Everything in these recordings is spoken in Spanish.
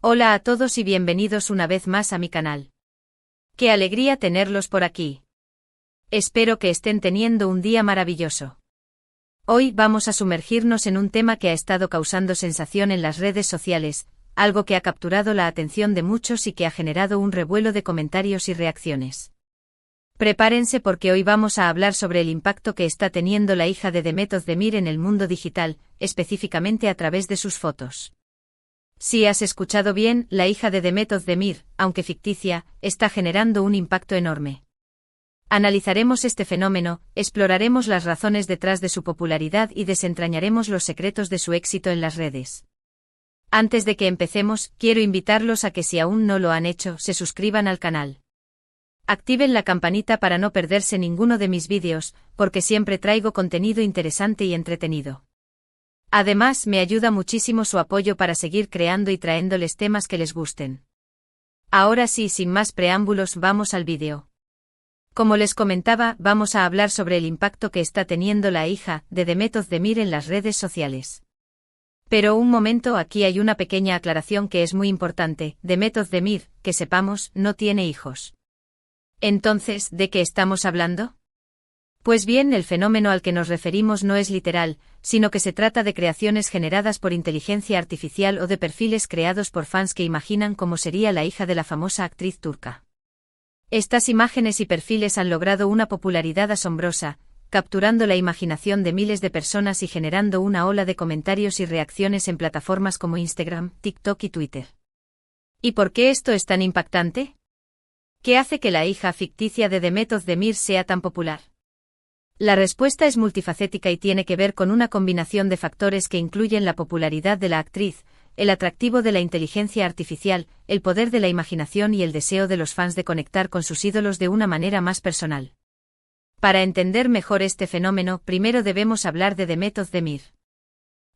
Hola a todos y bienvenidos una vez más a mi canal. ¡Qué alegría tenerlos por aquí! Espero que estén teniendo un día maravilloso. Hoy vamos a sumergirnos en un tema que ha estado causando sensación en las redes sociales, algo que ha capturado la atención de muchos y que ha generado un revuelo de comentarios y reacciones. Prepárense porque hoy vamos a hablar sobre el impacto que está teniendo la hija de Demet Özdemir en el mundo digital, específicamente a través de sus fotos. Si has escuchado bien, la hija de Demet Özdemir, aunque ficticia, está generando un impacto enorme. Analizaremos este fenómeno, exploraremos las razones detrás de su popularidad y desentrañaremos los secretos de su éxito en las redes. Antes de que empecemos, quiero invitarlos a que si aún no lo han hecho, se suscriban al canal. Activen la campanita para no perderse ninguno de mis vídeos, porque siempre traigo contenido interesante y entretenido. Además, me ayuda muchísimo su apoyo para seguir creando y traéndoles temas que les gusten. Ahora sí, sin más preámbulos, vamos al vídeo. Como les comentaba, vamos a hablar sobre el impacto que está teniendo la hija de Demet Özdemir en las redes sociales. Pero un momento, aquí hay una pequeña aclaración que es muy importante. Demet Özdemir, que sepamos, no tiene hijos. Entonces, ¿de qué estamos hablando? Pues bien, el fenómeno al que nos referimos no es literal, sino que se trata de creaciones generadas por inteligencia artificial o de perfiles creados por fans que imaginan cómo sería la hija de la famosa actriz turca. Estas imágenes y perfiles han logrado una popularidad asombrosa, capturando la imaginación de miles de personas y generando una ola de comentarios y reacciones en plataformas como Instagram, TikTok y Twitter. ¿Y por qué esto es tan impactante? ¿Qué hace que la hija ficticia de Demet Özdemir sea tan popular? La respuesta es multifacética y tiene que ver con una combinación de factores que incluyen la popularidad de la actriz, el atractivo de la inteligencia artificial, el poder de la imaginación y el deseo de los fans de conectar con sus ídolos de una manera más personal. Para entender mejor este fenómeno, primero debemos hablar de Demet Özdemir.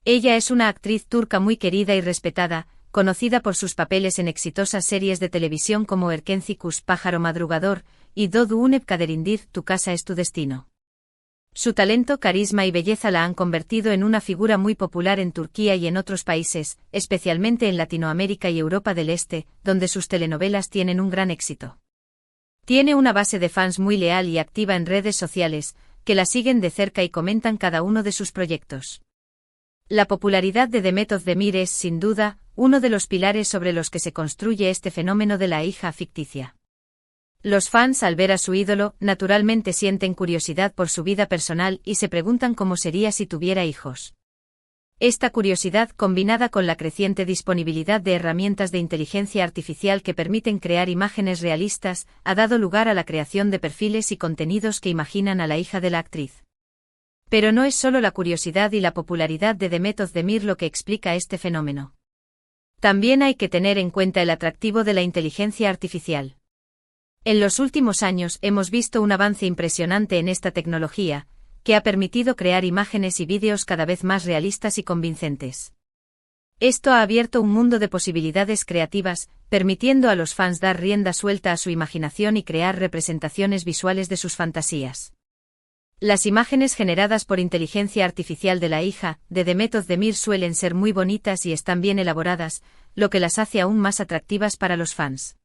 Ella es una actriz turca muy querida y respetada, conocida por sus papeles en exitosas series de televisión como Erkenci Pájaro Madrugador, y Doğduğun Kaderindir, Tu casa es tu destino. Su talento, carisma y belleza la han convertido en una figura muy popular en Turquía y en otros países, especialmente en Latinoamérica y Europa del Este, donde sus telenovelas tienen un gran éxito. Tiene una base de fans muy leal y activa en redes sociales, que la siguen de cerca y comentan cada uno de sus proyectos. La popularidad de Demet Özdemir es, sin duda, uno de los pilares sobre los que se construye este fenómeno de la hija ficticia. Los fans, al ver a su ídolo, naturalmente sienten curiosidad por su vida personal y se preguntan cómo sería si tuviera hijos. Esta curiosidad, combinada con la creciente disponibilidad de herramientas de inteligencia artificial que permiten crear imágenes realistas, ha dado lugar a la creación de perfiles y contenidos que imaginan a la hija de la actriz. Pero no es solo la curiosidad y la popularidad de Demet Özdemir lo que explica este fenómeno. También hay que tener en cuenta el atractivo de la inteligencia artificial. En los últimos años hemos visto un avance impresionante en esta tecnología, que ha permitido crear imágenes y vídeos cada vez más realistas y convincentes. Esto ha abierto un mundo de posibilidades creativas, permitiendo a los fans dar rienda suelta a su imaginación y crear representaciones visuales de sus fantasías. Las imágenes generadas por inteligencia artificial de la hija de Demet Özdemir suelen ser muy bonitas y están bien elaboradas, lo que las hace aún más atractivas para los fans.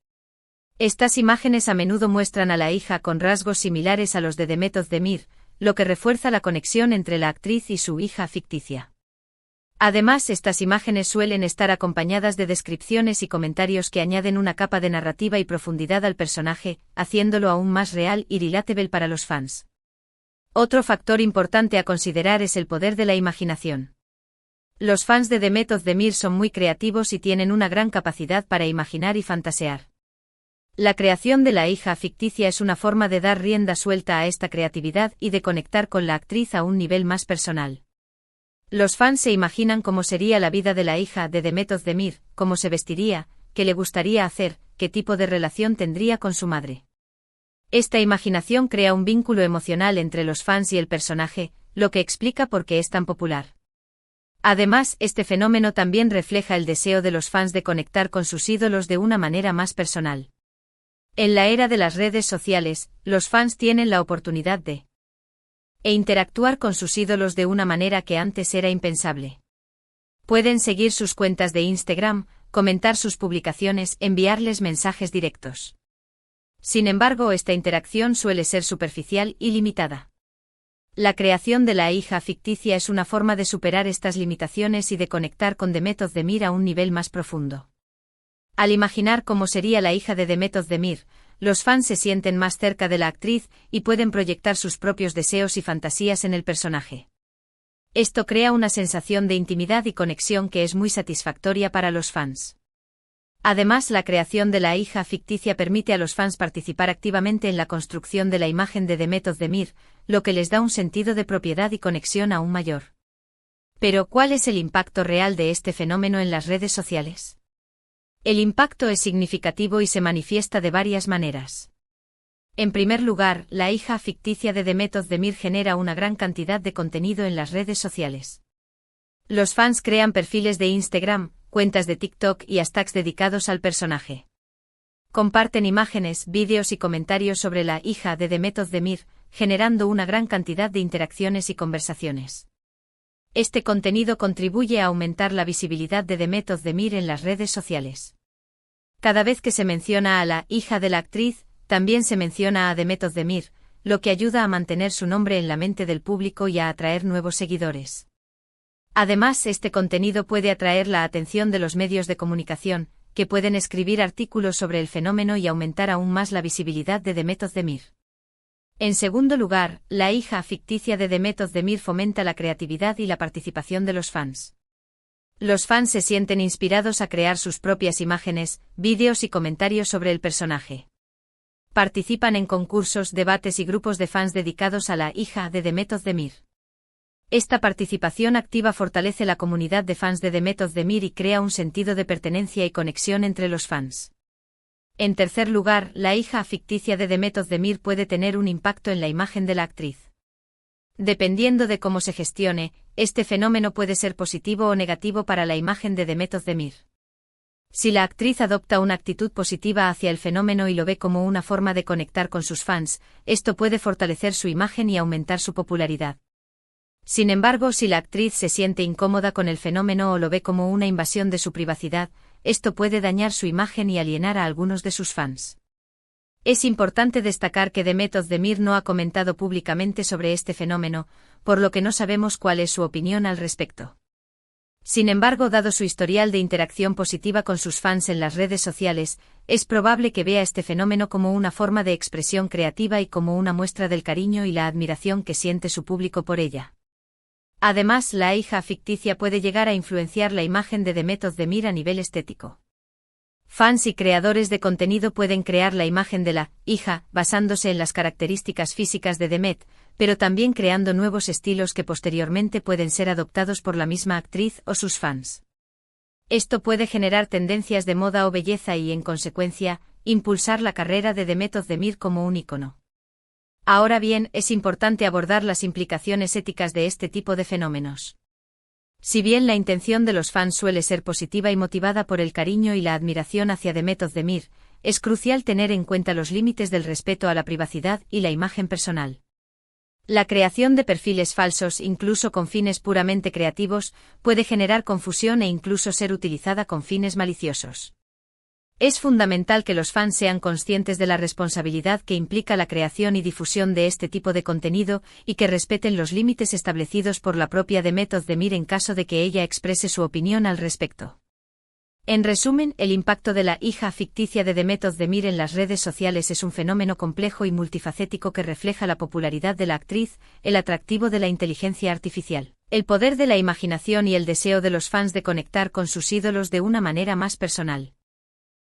Estas imágenes a menudo muestran a la hija con rasgos similares a los de Demet Özdemir, lo que refuerza la conexión entre la actriz y su hija ficticia. Además, estas imágenes suelen estar acompañadas de descripciones y comentarios que añaden una capa de narrativa y profundidad al personaje, haciéndolo aún más real y relatable para los fans. Otro factor importante a considerar es el poder de la imaginación. Los fans de Demet Özdemir son muy creativos y tienen una gran capacidad para imaginar y fantasear. La creación de la hija ficticia es una forma de dar rienda suelta a esta creatividad y de conectar con la actriz a un nivel más personal. Los fans se imaginan cómo sería la vida de la hija de Demet Özdemir, cómo se vestiría, qué le gustaría hacer, qué tipo de relación tendría con su madre. Esta imaginación crea un vínculo emocional entre los fans y el personaje, lo que explica por qué es tan popular. Además, este fenómeno también refleja el deseo de los fans de conectar con sus ídolos de una manera más personal. En la era de las redes sociales, los fans tienen la oportunidad de interactuar con sus ídolos de una manera que antes era impensable. Pueden seguir sus cuentas de Instagram, comentar sus publicaciones, enviarles mensajes directos. Sin embargo, esta interacción suele ser superficial y limitada. La creación de la hija ficticia es una forma de superar estas limitaciones y de conectar con Demet Özdemir a un nivel más profundo. Al imaginar cómo sería la hija de Demet Özdemir, los fans se sienten más cerca de la actriz y pueden proyectar sus propios deseos y fantasías en el personaje. Esto crea una sensación de intimidad y conexión que es muy satisfactoria para los fans. Además, la creación de la hija ficticia permite a los fans participar activamente en la construcción de la imagen de Demet Özdemir, lo que les da un sentido de propiedad y conexión aún mayor. Pero, ¿cuál es el impacto real de este fenómeno en las redes sociales? El impacto es significativo y se manifiesta de varias maneras. En primer lugar, la hija ficticia de Demet Özdemir genera una gran cantidad de contenido en las redes sociales. Los fans crean perfiles de Instagram, cuentas de TikTok y hashtags dedicados al personaje. Comparten imágenes, vídeos y comentarios sobre la hija de Demet Özdemir, generando una gran cantidad de interacciones y conversaciones. Este contenido contribuye a aumentar la visibilidad de Demet Özdemir en las redes sociales. Cada vez que se menciona a la hija de la actriz, también se menciona a Demet Özdemir, lo que ayuda a mantener su nombre en la mente del público y a atraer nuevos seguidores. Además, este contenido puede atraer la atención de los medios de comunicación, que pueden escribir artículos sobre el fenómeno y aumentar aún más la visibilidad de Demet Özdemir. En segundo lugar, la hija ficticia de Demet Özdemir fomenta la creatividad y la participación de los fans. Los fans se sienten inspirados a crear sus propias imágenes, vídeos y comentarios sobre el personaje. Participan en concursos, debates y grupos de fans dedicados a la hija de Demet Özdemir. Esta participación activa fortalece la comunidad de fans de Demet Özdemir y crea un sentido de pertenencia y conexión entre los fans. En tercer lugar, la hija ficticia de Demet Özdemir puede tener un impacto en la imagen de la actriz. Dependiendo de cómo se gestione, este fenómeno puede ser positivo o negativo para la imagen de Demet Özdemir. Si la actriz adopta una actitud positiva hacia el fenómeno y lo ve como una forma de conectar con sus fans, esto puede fortalecer su imagen y aumentar su popularidad. Sin embargo, si la actriz se siente incómoda con el fenómeno o lo ve como una invasión de su privacidad, esto puede dañar su imagen y alienar a algunos de sus fans. Es importante destacar que Demet Özdemir no ha comentado públicamente sobre este fenómeno, por lo que no sabemos cuál es su opinión al respecto. Sin embargo, dado su historial de interacción positiva con sus fans en las redes sociales, es probable que vea este fenómeno como una forma de expresión creativa y como una muestra del cariño y la admiración que siente su público por ella. Además, la hija ficticia puede llegar a influenciar la imagen de Demet Özdemir a nivel estético. Fans y creadores de contenido pueden crear la imagen de la hija basándose en las características físicas de Demet, pero también creando nuevos estilos que posteriormente pueden ser adoptados por la misma actriz o sus fans. Esto puede generar tendencias de moda o belleza y, en consecuencia, impulsar la carrera de Demet Özdemir como un ícono. Ahora bien, es importante abordar las implicaciones éticas de este tipo de fenómenos. Si bien la intención de los fans suele ser positiva y motivada por el cariño y la admiración hacia Demet Özdemir, es crucial tener en cuenta los límites del respeto a la privacidad y la imagen personal. La creación de perfiles falsos, incluso con fines puramente creativos, puede generar confusión e incluso ser utilizada con fines maliciosos. Es fundamental que los fans sean conscientes de la responsabilidad que implica la creación y difusión de este tipo de contenido y que respeten los límites establecidos por la propia Demet Özdemir en caso de que ella exprese su opinión al respecto. En resumen, el impacto de la hija ficticia de Demet Özdemir en las redes sociales es un fenómeno complejo y multifacético que refleja la popularidad de la actriz, el atractivo de la inteligencia artificial, el poder de la imaginación y el deseo de los fans de conectar con sus ídolos de una manera más personal.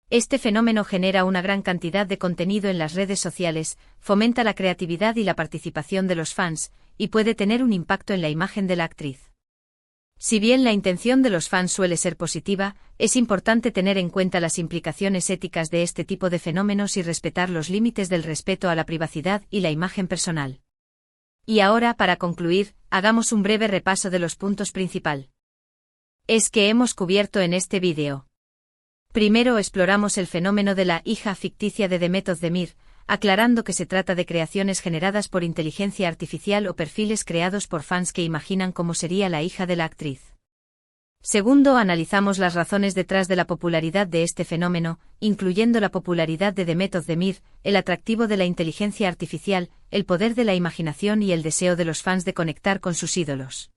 Este fenómeno genera una gran cantidad de contenido en las redes sociales, fomenta la creatividad y la participación de los fans, y puede tener un impacto en la imagen de la actriz. Si bien la intención de los fans suele ser positiva, es importante tener en cuenta las implicaciones éticas de este tipo de fenómenos y respetar los límites del respeto a la privacidad y la imagen personal. Y ahora, para concluir, hagamos un breve repaso de los puntos principales que hemos cubierto en este vídeo. Primero exploramos el fenómeno de la hija ficticia de Demet Özdemir, aclarando que se trata de creaciones generadas por inteligencia artificial o perfiles creados por fans que imaginan cómo sería la hija de la actriz. Segundo, analizamos las razones detrás de la popularidad de este fenómeno, incluyendo la popularidad de Demet Özdemir, el atractivo de la inteligencia artificial, el poder de la imaginación y el deseo de los fans de conectar con sus ídolos.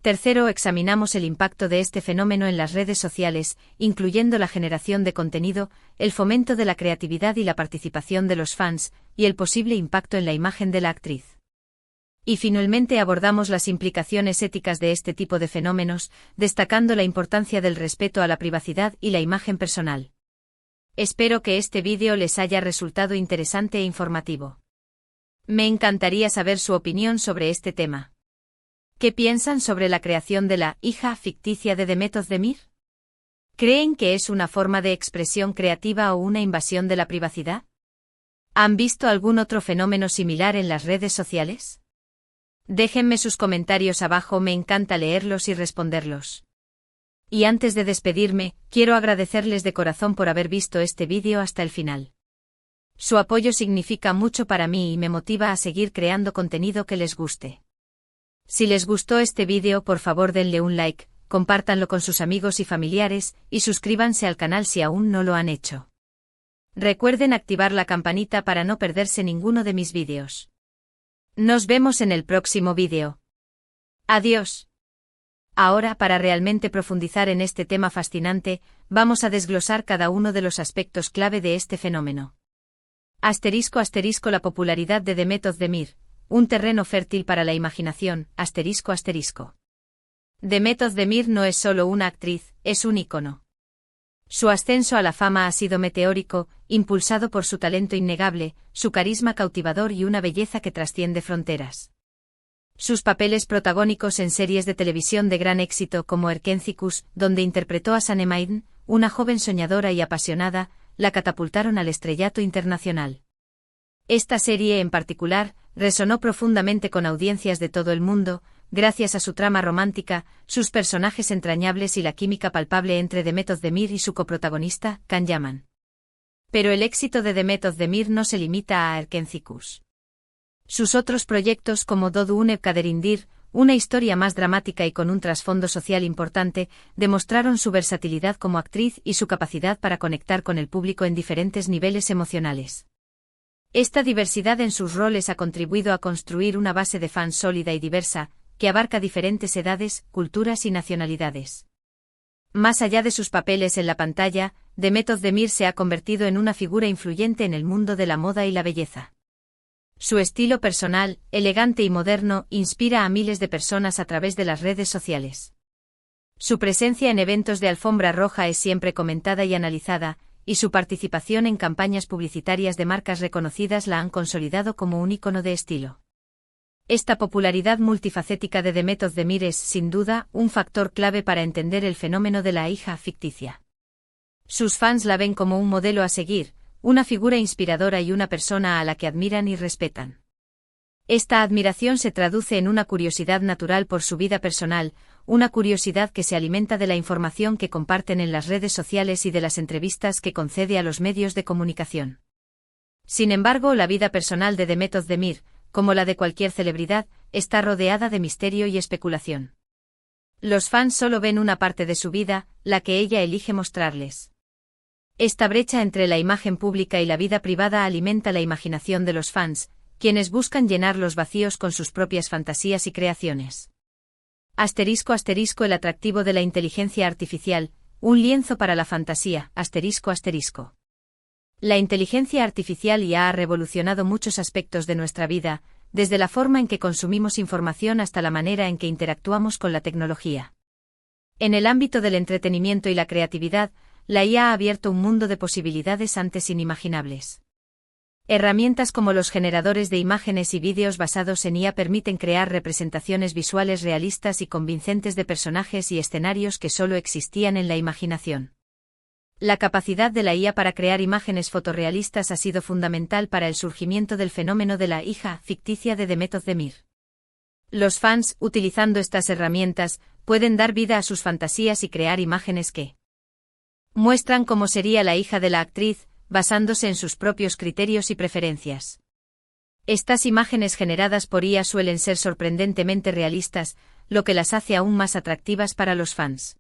Tercero, examinamos el impacto de este fenómeno en las redes sociales, incluyendo la generación de contenido, el fomento de la creatividad y la participación de los fans, y el posible impacto en la imagen de la actriz. Y finalmente abordamos las implicaciones éticas de este tipo de fenómenos, destacando la importancia del respeto a la privacidad y la imagen personal. Espero que este vídeo les haya resultado interesante e informativo. Me encantaría saber su opinión sobre este tema. ¿Qué piensan sobre la creación de la hija ficticia de Demet Özdemir? ¿Creen que es una forma de expresión creativa o una invasión de la privacidad? ¿Han visto algún otro fenómeno similar en las redes sociales? Déjenme sus comentarios abajo, me encanta leerlos y responderlos. Y antes de despedirme, quiero agradecerles de corazón por haber visto este vídeo hasta el final. Su apoyo significa mucho para mí y me motiva a seguir creando contenido que les guste. Si les gustó este vídeo, por favor denle un like, compártanlo con sus amigos y familiares, y suscríbanse al canal si aún no lo han hecho. Recuerden activar la campanita para no perderse ninguno de mis vídeos. Nos vemos en el próximo vídeo. Adiós. Ahora, para realmente profundizar en este tema fascinante, vamos a desglosar cada uno de los aspectos clave de este fenómeno. ***, la popularidad de Demet Özdemir, un terreno fértil para la imaginación, ***. Demet Özdemir no es solo una actriz, es un ícono. Su ascenso a la fama ha sido meteórico, impulsado por su talento innegable, su carisma cautivador y una belleza que trasciende fronteras. Sus papeles protagónicos en series de televisión de gran éxito como Erkencikus, donde interpretó a Sanem, una joven soñadora y apasionada, la catapultaron al estrellato internacional. Esta serie en particular resonó profundamente con audiencias de todo el mundo, gracias a su trama romántica, sus personajes entrañables y la química palpable entre Demet Özdemir y su coprotagonista, Can Yaman. Pero el éxito de Demet Özdemir no se limita a Erkencikus. Sus otros proyectos como Doğduğun Kaderindir, una historia más dramática y con un trasfondo social importante, demostraron su versatilidad como actriz y su capacidad para conectar con el público en diferentes niveles emocionales. Esta diversidad en sus roles ha contribuido a construir una base de fans sólida y diversa, que abarca diferentes edades, culturas y nacionalidades. Más allá de sus papeles en la pantalla, Demet Özdemir se ha convertido en una figura influyente en el mundo de la moda y la belleza. Su estilo personal, elegante y moderno, inspira a miles de personas a través de las redes sociales. Su presencia en eventos de alfombra roja es siempre comentada y analizada, y su participación en campañas publicitarias de marcas reconocidas la han consolidado como un ícono de estilo. Esta popularidad multifacética de Demet Özdemir es, sin duda, un factor clave para entender el fenómeno de la hija ficticia. Sus fans la ven como un modelo a seguir, una figura inspiradora y una persona a la que admiran y respetan. Esta admiración se traduce en una curiosidad natural por su vida personal, una curiosidad que se alimenta de la información que comparten en las redes sociales y de las entrevistas que concede a los medios de comunicación. Sin embargo, la vida personal de Demet Özdemir, como la de cualquier celebridad, está rodeada de misterio y especulación. Los fans solo ven una parte de su vida, la que ella elige mostrarles. Esta brecha entre la imagen pública y la vida privada alimenta la imaginación de los fans, quienes buscan llenar los vacíos con sus propias fantasías y creaciones. ***, el atractivo de la inteligencia artificial, un lienzo para la fantasía, ***. La inteligencia artificial ya ha revolucionado muchos aspectos de nuestra vida, desde la forma en que consumimos información hasta la manera en que interactuamos con la tecnología. En el ámbito del entretenimiento y la creatividad, la IA ha abierto un mundo de posibilidades antes inimaginables. Herramientas como los generadores de imágenes y vídeos basados en IA permiten crear representaciones visuales realistas y convincentes de personajes y escenarios que solo existían en la imaginación. La capacidad de la IA para crear imágenes fotorrealistas ha sido fundamental para el surgimiento del fenómeno de la hija ficticia de Demet Özdemir. Los fans, utilizando estas herramientas, pueden dar vida a sus fantasías y crear imágenes que muestran cómo sería la hija de la actriz, basándose en sus propios criterios y preferencias. Estas imágenes generadas por IA suelen ser sorprendentemente realistas, lo que las hace aún más atractivas para los fans.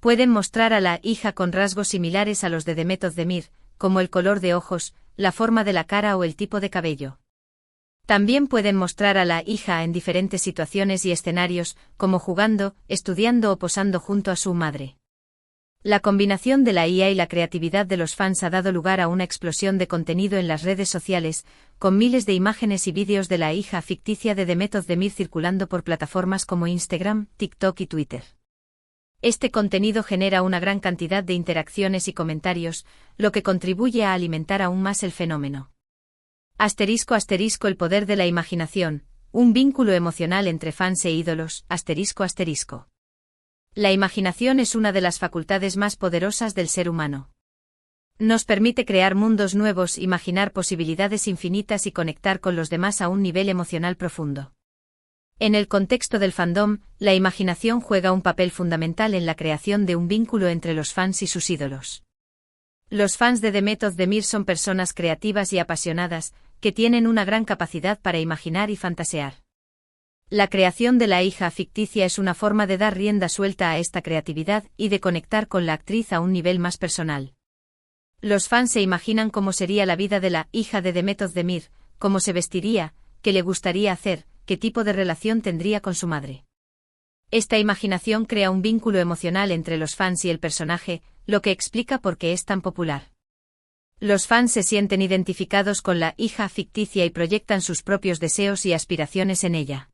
Pueden mostrar a la hija con rasgos similares a los de Demet Özdemir, como el color de ojos, la forma de la cara o el tipo de cabello. También pueden mostrar a la hija en diferentes situaciones y escenarios, como jugando, estudiando o posando junto a su madre. La combinación de la IA y la creatividad de los fans ha dado lugar a una explosión de contenido en las redes sociales, con miles de imágenes y vídeos de la hija ficticia de Demet Özdemir circulando por plataformas como Instagram, TikTok y Twitter. Este contenido genera una gran cantidad de interacciones y comentarios, lo que contribuye a alimentar aún más el fenómeno. El poder de la imaginación, un vínculo emocional entre fans e ídolos, ***. La imaginación es una de las facultades más poderosas del ser humano. Nos permite crear mundos nuevos, imaginar posibilidades infinitas y conectar con los demás a un nivel emocional profundo. En el contexto del fandom, la imaginación juega un papel fundamental en la creación de un vínculo entre los fans y sus ídolos. Los fans de Demet Özdemir son personas creativas y apasionadas, que tienen una gran capacidad para imaginar y fantasear. La creación de la hija ficticia es una forma de dar rienda suelta a esta creatividad y de conectar con la actriz a un nivel más personal. Los fans se imaginan cómo sería la vida de la hija de Demet Özdemir, cómo se vestiría, qué le gustaría hacer, qué tipo de relación tendría con su madre. Esta imaginación crea un vínculo emocional entre los fans y el personaje, lo que explica por qué es tan popular. Los fans se sienten identificados con la hija ficticia y proyectan sus propios deseos y aspiraciones en ella.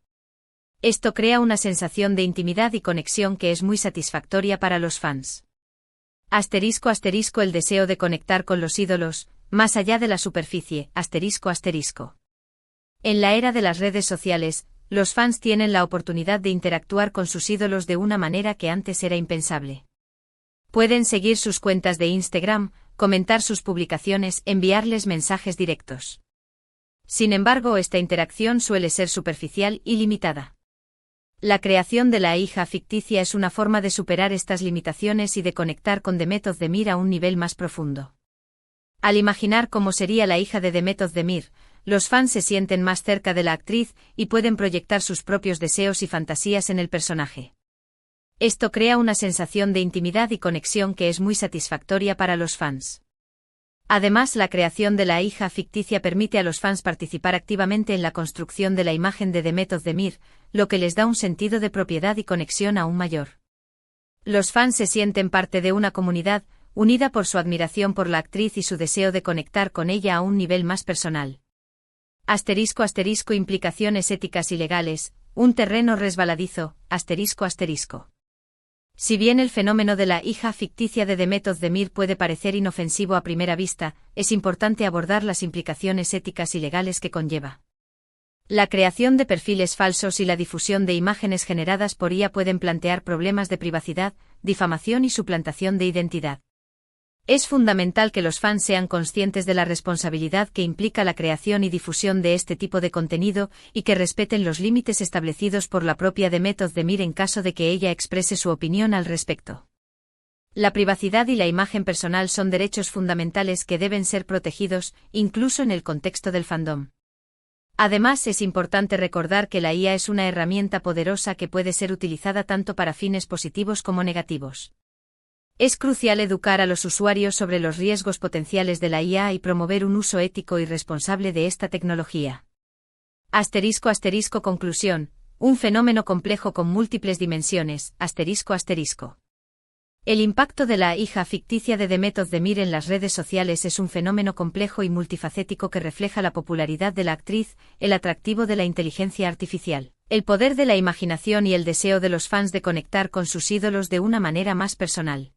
Esto crea una sensación de intimidad y conexión que es muy satisfactoria para los fans. El deseo de conectar con los ídolos, más allá de la superficie, En la era de las redes sociales, los fans tienen la oportunidad de interactuar con sus ídolos de una manera que antes era impensable. Pueden seguir sus cuentas de Instagram, comentar sus publicaciones, enviarles mensajes directos. Sin embargo, esta interacción suele ser superficial y limitada. La creación de la hija ficticia es una forma de superar estas limitaciones y de conectar con Demet Özdemir a un nivel más profundo. Al imaginar cómo sería la hija de Demet Özdemir, los fans se sienten más cerca de la actriz y pueden proyectar sus propios deseos y fantasías en el personaje. Esto crea una sensación de intimidad y conexión que es muy satisfactoria para los fans. Además, la creación de la hija ficticia permite a los fans participar activamente en la construcción de la imagen de Demet Özdemir, lo que les da un sentido de propiedad y conexión aún mayor. Los fans se sienten parte de una comunidad, unida por su admiración por la actriz y su deseo de conectar con ella a un nivel más personal. Implicaciones éticas y legales, un terreno resbaladizo, Si bien el fenómeno de la hija ficticia de Demet Özdemir puede parecer inofensivo a primera vista, es importante abordar las implicaciones éticas y legales que conlleva. La creación de perfiles falsos y la difusión de imágenes generadas por IA pueden plantear problemas de privacidad, difamación y suplantación de identidad. Es fundamental que los fans sean conscientes de la responsabilidad que implica la creación y difusión de este tipo de contenido y que respeten los límites establecidos por la propia Demet Özdemir en caso de que ella exprese su opinión al respecto. La privacidad y la imagen personal son derechos fundamentales que deben ser protegidos, incluso en el contexto del fandom. Además, es importante recordar que la IA es una herramienta poderosa que puede ser utilizada tanto para fines positivos como negativos. Es crucial educar a los usuarios sobre los riesgos potenciales de la IA y promover un uso ético y responsable de esta tecnología. Conclusión: un fenómeno complejo con múltiples dimensiones. El impacto de la hija ficticia de Demet Özdemir en las redes sociales es un fenómeno complejo y multifacético que refleja la popularidad de la actriz, el atractivo de la inteligencia artificial, el poder de la imaginación y el deseo de los fans de conectar con sus ídolos de una manera más personal.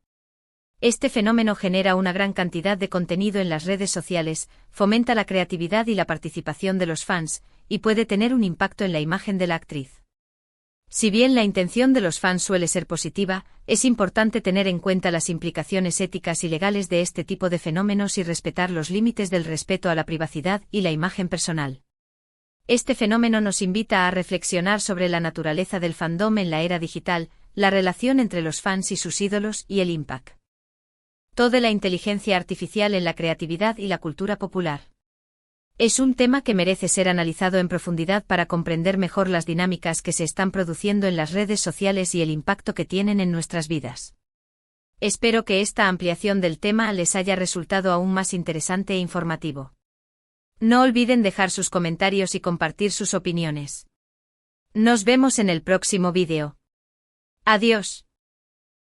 Este fenómeno genera una gran cantidad de contenido en las redes sociales, fomenta la creatividad y la participación de los fans, y puede tener un impacto en la imagen de la actriz. Si bien la intención de los fans suele ser positiva, es importante tener en cuenta las implicaciones éticas y legales de este tipo de fenómenos y respetar los límites del respeto a la privacidad y la imagen personal. Este fenómeno nos invita a reflexionar sobre la naturaleza del fandom en la era digital, la relación entre los fans y sus ídolos y el impacto de la inteligencia artificial en la creatividad y la cultura popular. Es un tema que merece ser analizado en profundidad para comprender mejor las dinámicas que se están produciendo en las redes sociales y el impacto que tienen en nuestras vidas. Espero que esta ampliación del tema les haya resultado aún más interesante e informativo. No olviden dejar sus comentarios y compartir sus opiniones. Nos vemos en el próximo vídeo. Adiós.